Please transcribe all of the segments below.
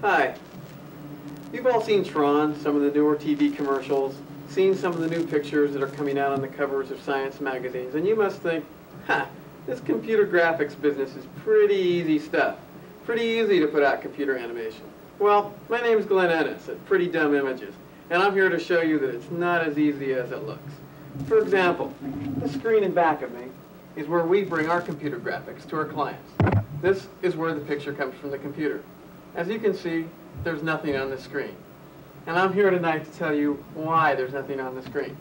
Hi. You've all seen Tron, some of the newer TV commercials, seen some of the new pictures that are coming out on the covers of science magazines, and you must think, this computer graphics business is pretty easy stuff. Pretty easy to put out computer animation. Well, my name is Glen Entis at Pretty Dumb Images, and I'm here to show you that it's not as easy as it looks. For example, the screen in back of me is where we bring our computer graphics to our clients. This is where the picture comes from the computer. As you can see, there's nothing on the screen. And I'm here tonight to tell you why there's nothing on the screen.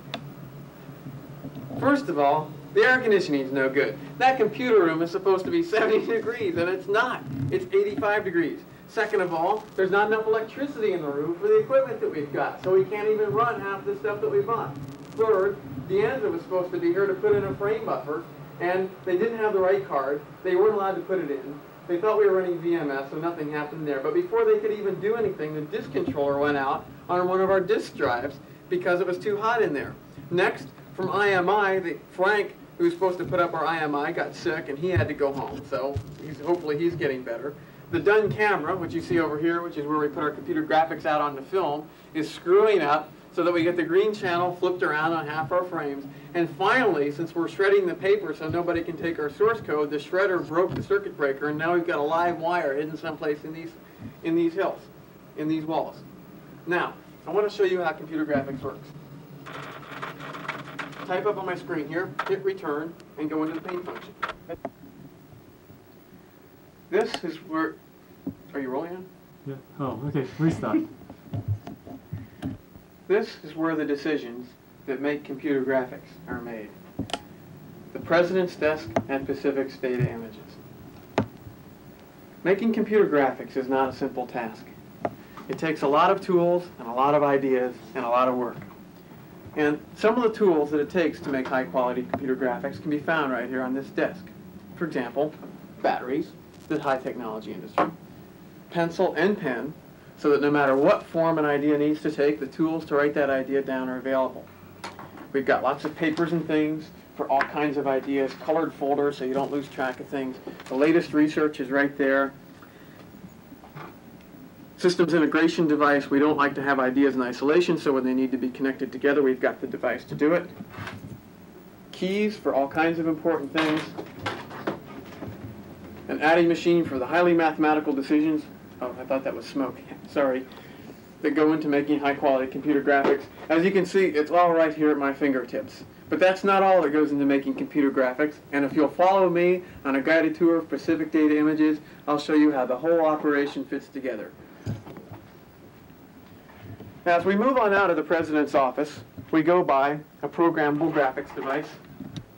First of all, the air conditioning is no good. That computer room is supposed to be 70 degrees, and it's not. It's 85 degrees. Second of all, there's not enough electricity in the room for the equipment that we've got, so we can't even run half the stuff that we bought. Third, Entis was supposed to be here to put in a frame buffer, and they didn't have the right card. They weren't allowed to put it in. They thought we were running VMS, so nothing happened there. But before they could even do anything, the disk controller went out on one of our disk drives because it was too hot in there. Next, from IMI, Frank, who was supposed to put up our IMI, got sick, and he had to go home. So hopefully he's getting better. The Dun camera, which you see over here, which is where we put our computer graphics out onto film, is screwing up so that we get the green channel flipped around on half our frames. And finally, since we're shredding the paper so nobody can take our source code, the shredder broke the circuit breaker, and now we've got a live wire hidden someplace in these hills, in these walls. Now, I want to show you how computer graphics works. Type up on my screen here, hit return, and go into the paint function. This is where... Are you rolling on? Yeah. Oh, okay. Restart. This is where the decisions that make computer graphics are made. The President's Desk and Pacific's Data Images. Making computer graphics is not a simple task. It takes a lot of tools and a lot of ideas and a lot of work. And some of the tools that it takes to make high-quality computer graphics can be found right here on this desk. For example, batteries, the high-technology industry, pencil and pen, so that no matter what form an idea needs to take, the tools to write that idea down are available. We've got lots of papers and things for all kinds of ideas, colored folders so you don't lose track of things. The latest research is right there. Systems integration device, we don't like to have ideas in isolation, so when they need to be connected together, we've got the device to do it. Keys for all kinds of important things. An adding machine for the highly mathematical decisions. Oh, I thought that was smoke. Sorry. That go into making high-quality computer graphics. As you can see, it's all right here at my fingertips. But that's not all that goes into making computer graphics. And if you'll follow me on a guided tour of Pacific Data Images, I'll show you how the whole operation fits together. Now, as we move on out of the President's office, we go by a programmable graphics device.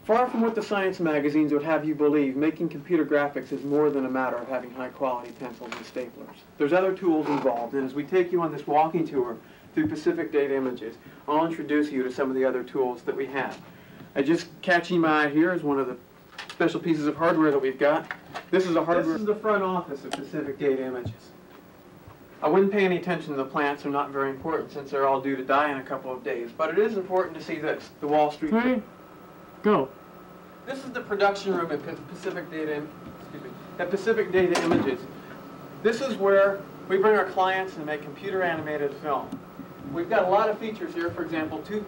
Far from what the science magazines would have you believe, making computer graphics is more than a matter of having high-quality pencils and staplers. There's other tools involved, and as we take you on this walking tour through Pacific Data Images, I'll introduce you to some of the other tools that we have. Just catching my eye here is one of the special pieces of hardware that we've got. This is the front office of Pacific Data Images. I wouldn't pay any attention to the plants. They're not very important since they're all due to die in a couple of days. But it is important to see this, the Wall Street... Ready? Go. This is the production room at Pacific Data Images. This is where we bring our clients and make computer animated film. We've got a lot of features here. For example, two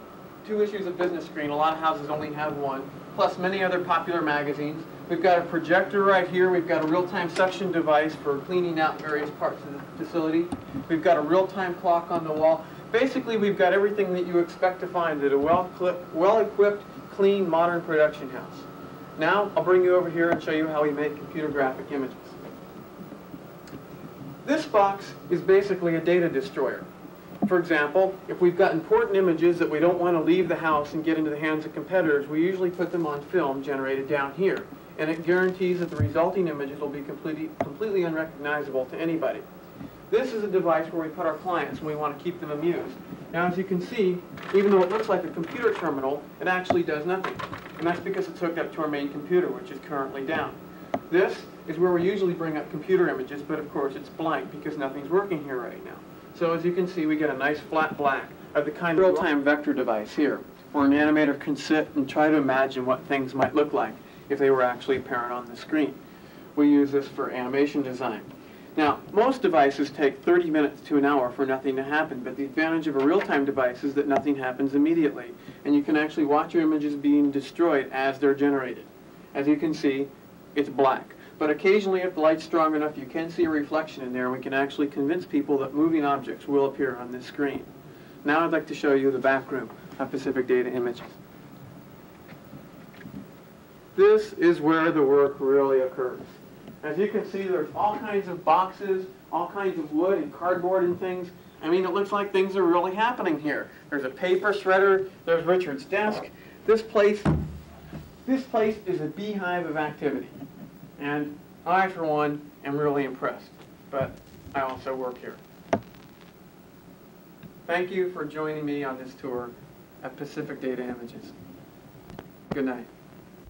issues of Business Screen. A lot of houses only have one, plus many other popular magazines. We've got a projector right here. We've got a real-time suction device for cleaning out various parts of the facility. We've got a real-time clock on the wall. Basically, we've got everything that you expect to find at a well-equipped, clean, modern production house. Now, I'll bring you over here and show you how we make computer graphic images. This box is basically a data destroyer. For example, if we've got important images that we don't want to leave the house and get into the hands of competitors, we usually put them on film generated down here. And it guarantees that the resulting images will be completely unrecognizable to anybody. This is a device where we put our clients when we want to keep them amused. Now, as you can see, even though it looks like a computer terminal, it actually does nothing. And that's because it's hooked up to our main computer, which is currently down. This is where we usually bring up computer images, but of course it's blank because nothing's working here right now. So as you can see, we get a nice flat black of the kind of real-time vector device here, where an animator can sit and try to imagine what things might look like if they were actually apparent on the screen. We use this for animation design. Now, most devices take 30 minutes to an hour for nothing to happen, but the advantage of a real-time device is that nothing happens immediately, and you can actually watch your images being destroyed as they're generated. As you can see, it's black. But occasionally, if the light's strong enough, you can see a reflection in there, and we can actually convince people that moving objects will appear on this screen. Now I'd like to show you the back room of Pacific Data Images. This is where the work really occurs. As you can see, there's all kinds of boxes, all kinds of wood and cardboard and things. I mean, it looks like things are really happening here. There's a paper shredder, there's Richard's desk. This place is a beehive of activity. And I, for one, am really impressed. But I also work here. Thank you for joining me on this tour at Pacific Data Images. Good night.